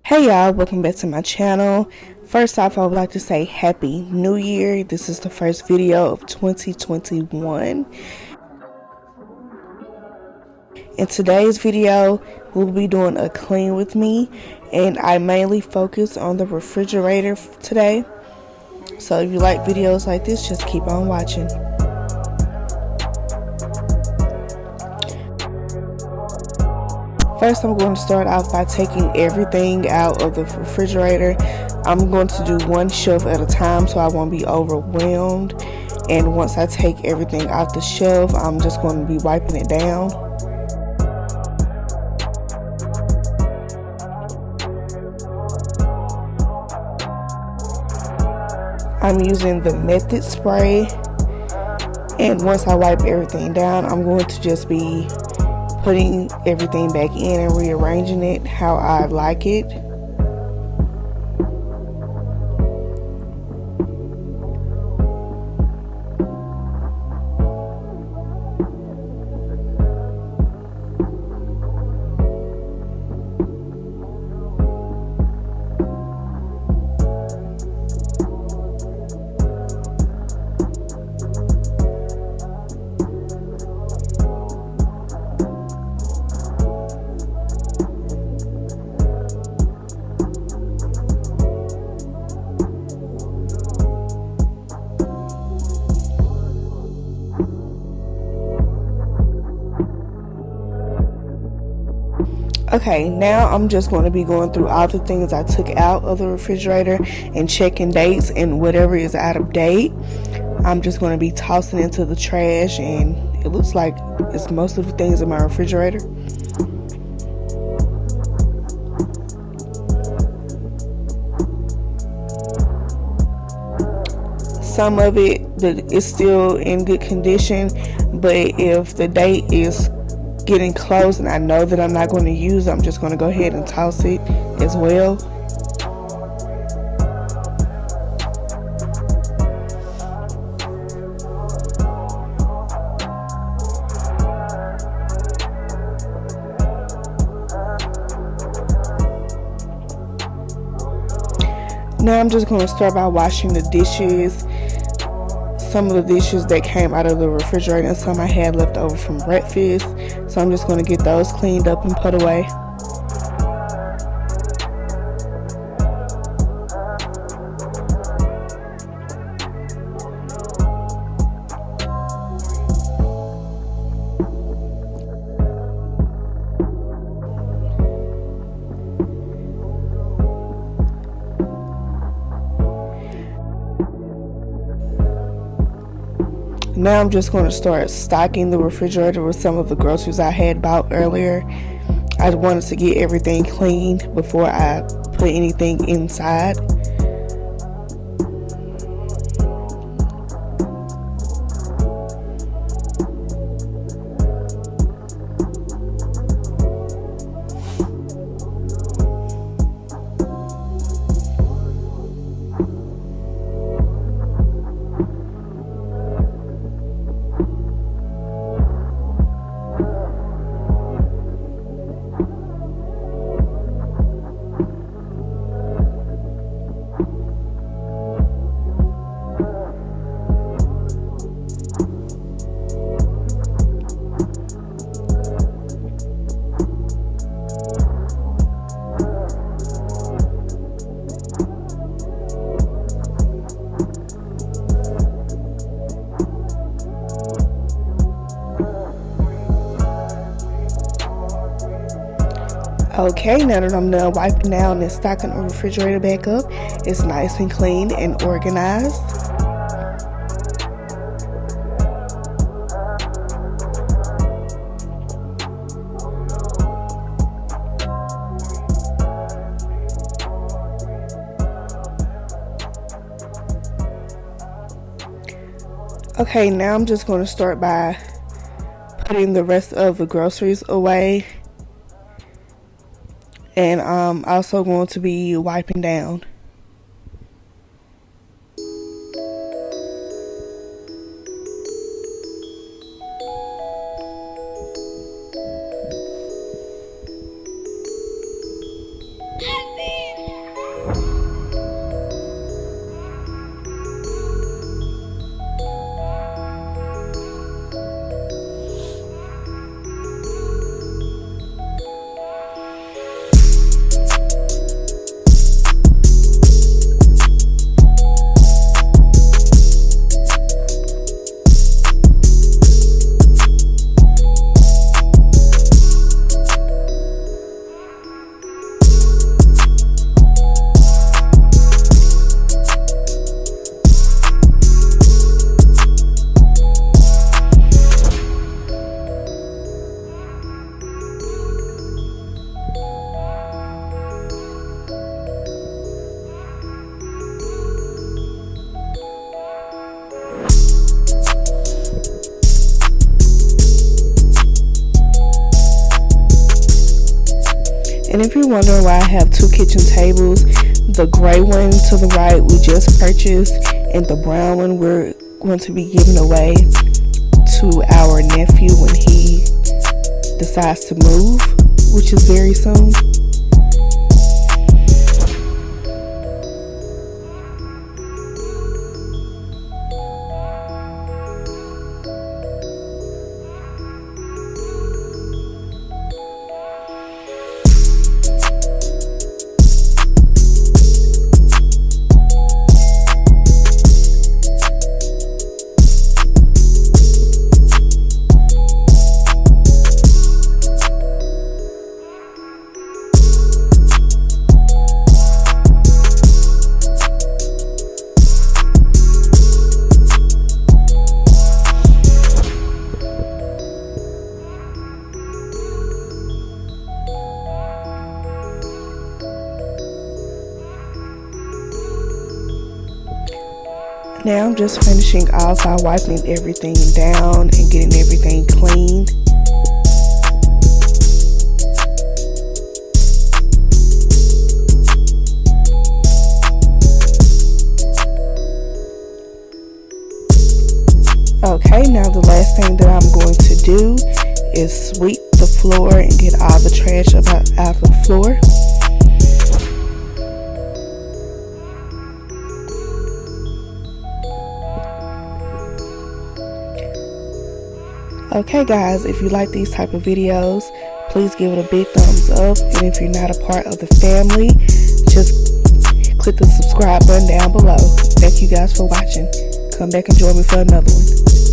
Hey y'all, welcome back to my channel. First off, I would like to say Happy New Year. This is the first video of 2021. In today's video, we'll be doing a clean with me, and I mainly focus on the refrigerator today. So if you like videos like this, just keep on watching. First, I'm going to start off by taking everything out of the refrigerator. I'm going to do one shelf at a time so I won't be overwhelmed. And once I take everything off the shelf, I'm just going to be wiping it down. I'm using the Method spray. And once I wipe everything down, I'm going to just be putting everything back in and rearranging it how I like it. Okay, now I'm just going to be going through all the things I took out of the refrigerator and checking dates, and whatever is out of date, I'm just going to be tossing into the trash, and it looks like it's most of the things in my refrigerator. Some of it is still in good condition, but if the date is getting close and I know that I'm not going to use it, I'm just going to go ahead and toss it as well. Now I'm just going to start by washing the dishes. Some of the dishes that came out of the refrigerator and some I had left over from breakfast. So I'm just going to get those cleaned up and put away. Now I'm just going to start stocking the refrigerator with some of the groceries I had bought earlier. I wanted to get everything cleaned before I put anything inside. Okay, now that I'm done wiping down and stocking the refrigerator back up, it's nice and clean and organized. Okay, now I'm just going to start by putting the rest of the groceries away. And I'm also going to be wiping down. Happy And if you're wondering why I have two kitchen tables, the gray one to the right we just purchased, and the brown one we're going to be giving away to our nephew when he decides to move, which is very soon. Now I'm just finishing off by wiping everything down and getting everything cleaned. Okay, now the last thing that I'm going to do is sweep the floor and get all the trash out of the floor. Okay guys, if you like these type of videos, please give it a big thumbs up, and if you're not a part of the family, just click the subscribe button down below. Thank you guys for watching. Come back and join me for another one.